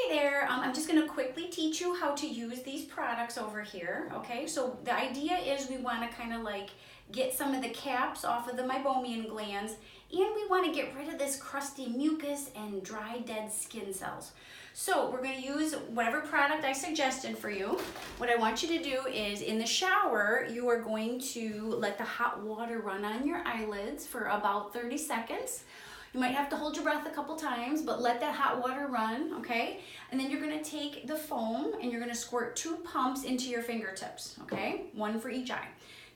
Hey there, I'm just gonna quickly teach you how to use these products over here, okay? So the idea is we wanna kinda like get some of the caps off of the meibomian glands, and we wanna get rid of this crusty mucus and dry, dead skin cells. So we're gonna use whatever product I suggested for you. What I want you to do is in the shower, you are going to let the hot water run on your eyelids for about 30 seconds. You might have to hold your breath a couple times, but let that hot water run, okay? And then you're gonna take the foam and you're gonna squirt 2 pumps into your fingertips, okay? 1 for each eye.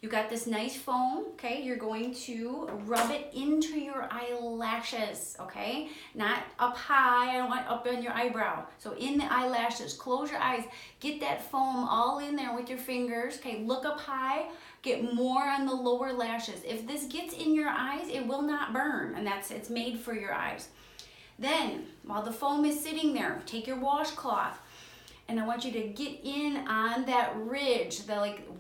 You got this nice foam, okay? You're going to rub it into your eyelashes, okay? Not up high, I don't want up on your eyebrow. So in the eyelashes, close your eyes, get that foam all in there with your fingers, okay? Look up high, get more on the lower lashes. If this gets in your eyes, it will not burn, and it's made for your eyes. Then, while the foam is sitting there, take your washcloth, and I want you to get in on that ridge,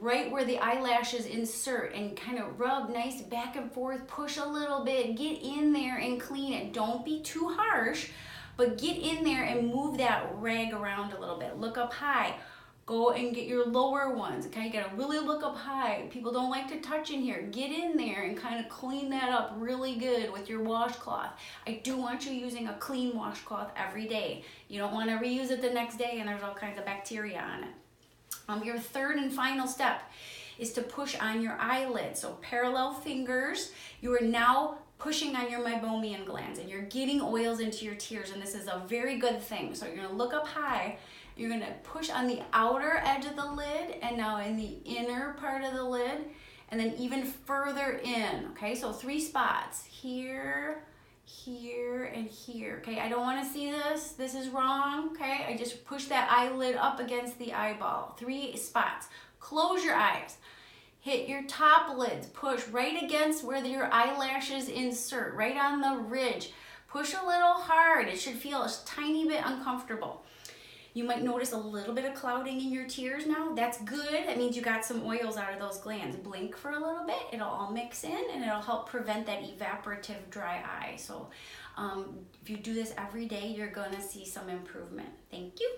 right where the eyelashes insert, and kind of rub nice back and forth, push a little bit, get in there and clean it. Don't be too harsh, but get in there and move that rag around a little bit. Look up high. Go and get your lower ones, okay? You gotta really look up high. People don't like to touch in here. Get in there and kind of clean that up really good with your washcloth. I do want you using a clean washcloth every day. You don't wanna reuse it the next day and there's all kinds of bacteria on it. Your third and final step is to push on your eyelids. So parallel fingers, you are now pushing on your meibomian glands and you're getting oils into your tears, and this is a very good thing. So you're gonna look up high, you're gonna push on the outer edge of the lid and now in the inner part of the lid, and then even further in, okay? So 3 spots, here, here, and here, okay? I don't wanna see this, this is wrong, okay? I just push that eyelid up against the eyeball, 3 spots. Close your eyes. Hit your top lids, push right against where your eyelashes insert, right on the ridge. Push a little hard, it should feel a tiny bit uncomfortable. You might notice a little bit of clouding in your tears now. That's good, that means you got some oils out of those glands. Blink for a little bit, it'll all mix in and it'll help prevent that evaporative dry eye. So if you do this every day, you're gonna see some improvement. Thank you.